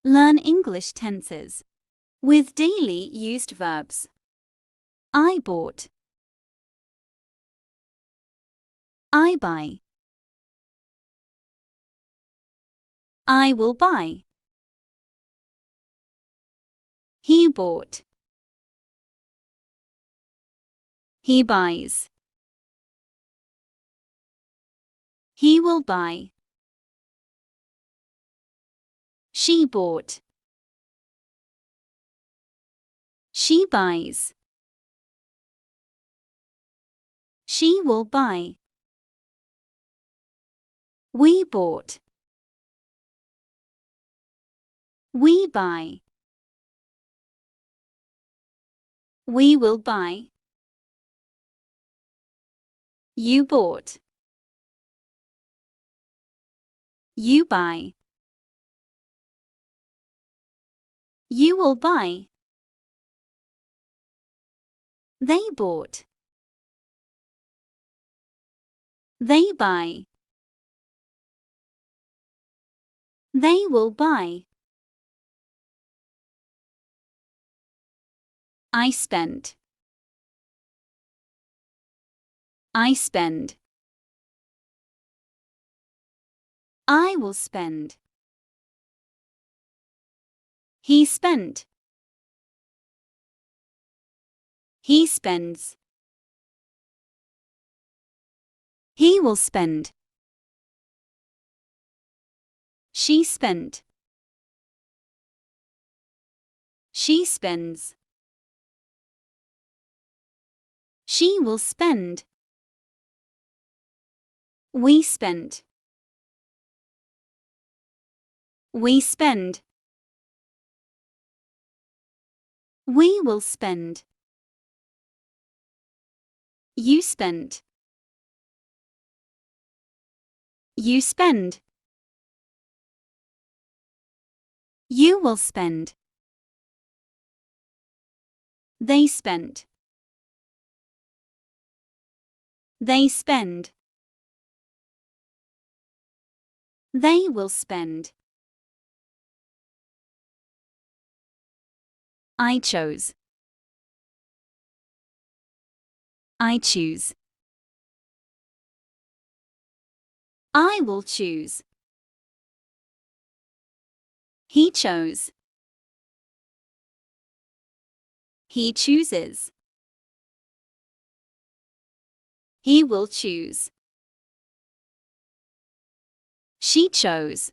Learn English tenses with daily used verbs. I bought. I buy. I will buy. He bought. He buys. He will buy. She bought. She buys. She will buy. We bought. We buy. We will buy. You bought. You buy. You will buy. They bought. They buy. They will buy. I spent. I spend. I will spend. He spent. He spends. He will spend. She spent. She spends. She will spend. We spent. We spend. We will spend. You spent. You spend. You will spend. They spent. They spend. They will spend. I chose. I choose. I will choose. He chose. He chooses. He will choose. She chose.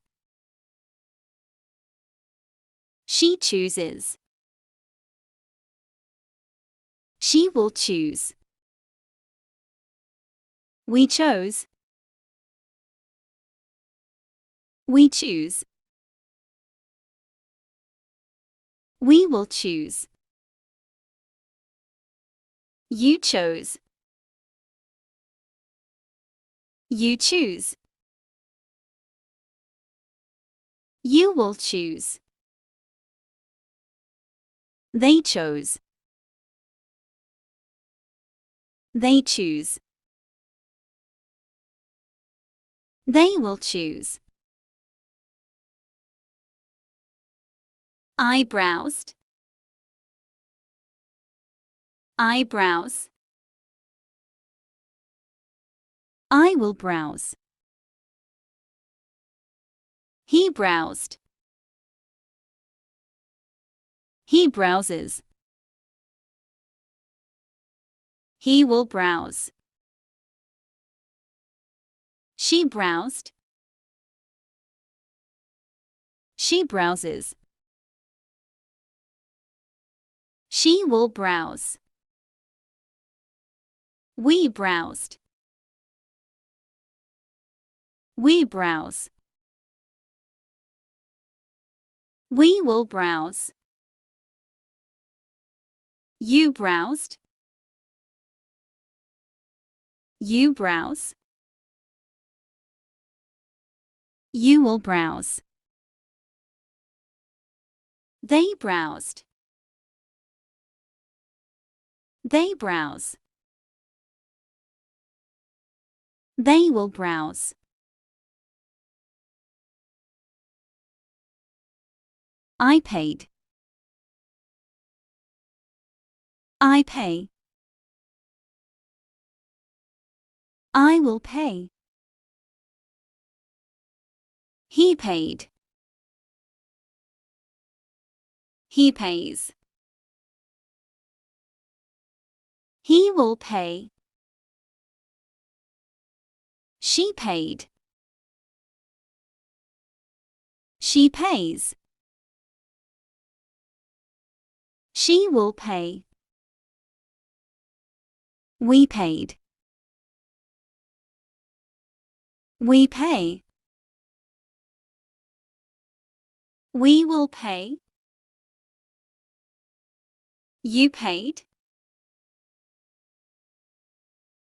She chooses. She will choose. We chose. We choose. We will choose. You chose. You choose. You will choose. They chose. They choose. They will choose. I browsed. I browse. I will browse. He browsed. He browses. He will browse. She browsed. She browses. She will browse. We browsed. We browse. We will browse. You browsed. You browse. You will browse. They browsed. They browse. They will browse. I paid. I pay. I will pay. He paid. He pays. He will pay. She paid. She pays. She will pay. We paid. We pay. We will pay. You paid.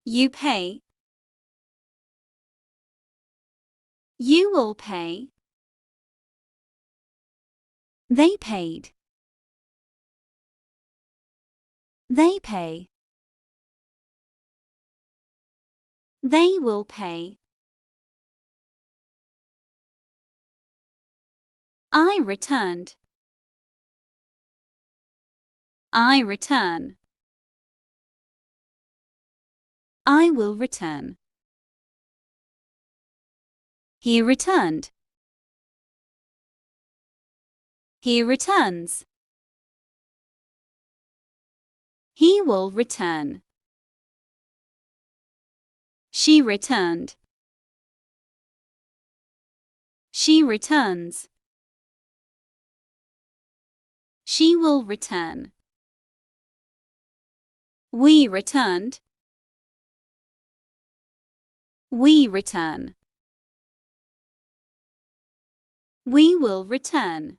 You pay. You will pay. They paid. They pay. They will pay. I returned. I return. I will return. He returned. He returns. He will return. She returned. She returns. She will return. We returned. We return. We will return.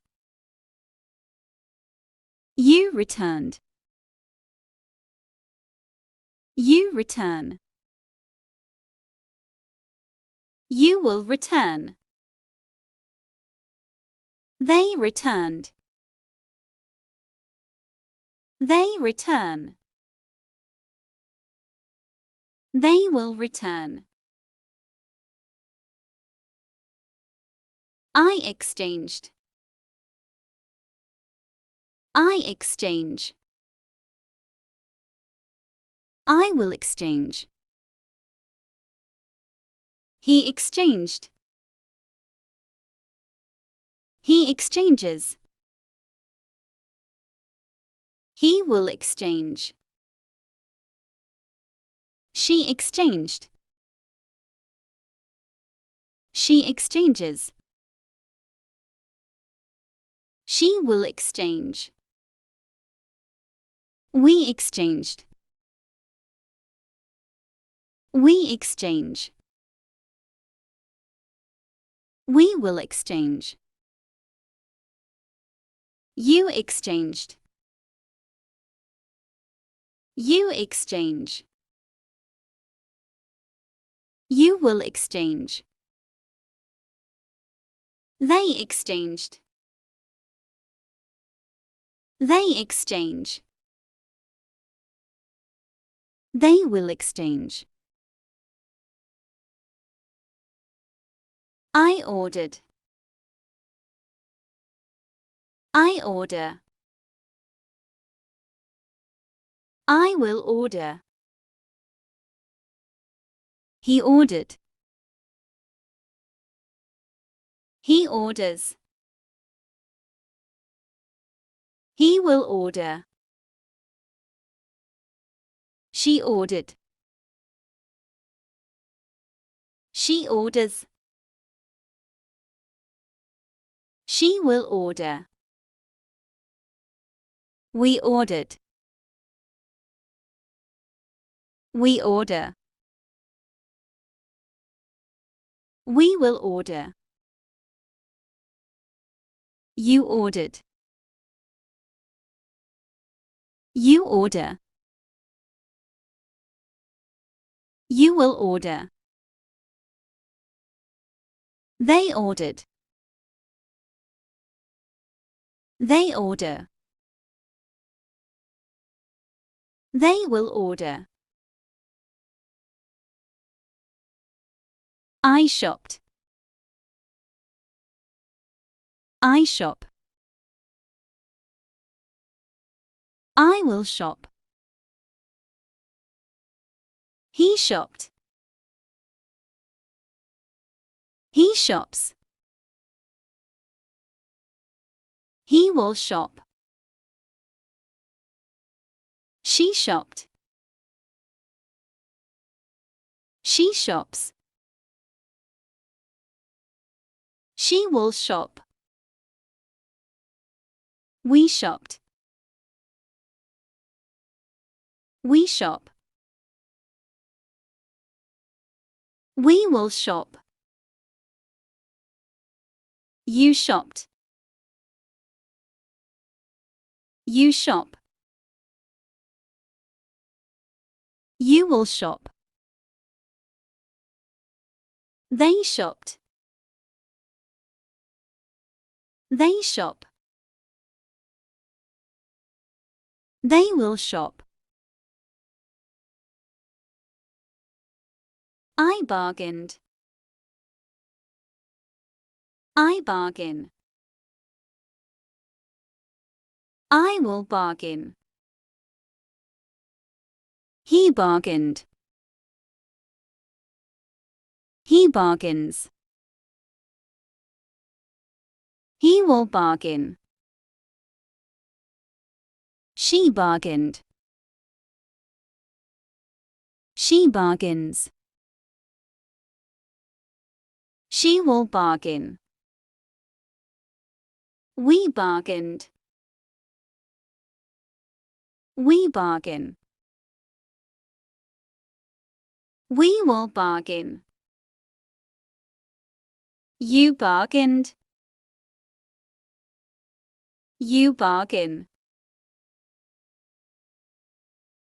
You returned. You return. You will return. They returned. They return. They will return. I exchanged. I exchange. I will exchange. He exchanged. He exchanges. He will exchange. She exchanged. She exchanges. She will exchange. We exchanged. We exchange. We will exchange. You exchanged. You exchange. You will exchange. They exchanged. They exchange. They will exchange. I ordered. I order. I will order. He ordered. He orders. He will order. She ordered. She orders. She will order. We ordered. We order. We will order. You ordered. You order. You will order. They ordered. They order. They will order. I shopped. I shop. I will shop. He shopped. He shops. He will shop. She shopped. She shops. She will shop. We shopped. We shop. We will shop. You shopped. You shop. You will shop. They shopped. They shop. They will shop. I bargained. I bargain. I will bargain. He bargained. He bargains. He will bargain. She bargained. She bargains. She will bargain. We bargained. We bargain. We will bargain. You bargained. You bargain.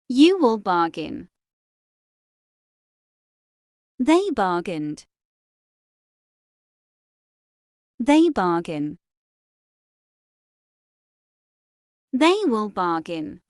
You will bargain. They bargained. They bargain. They will bargain.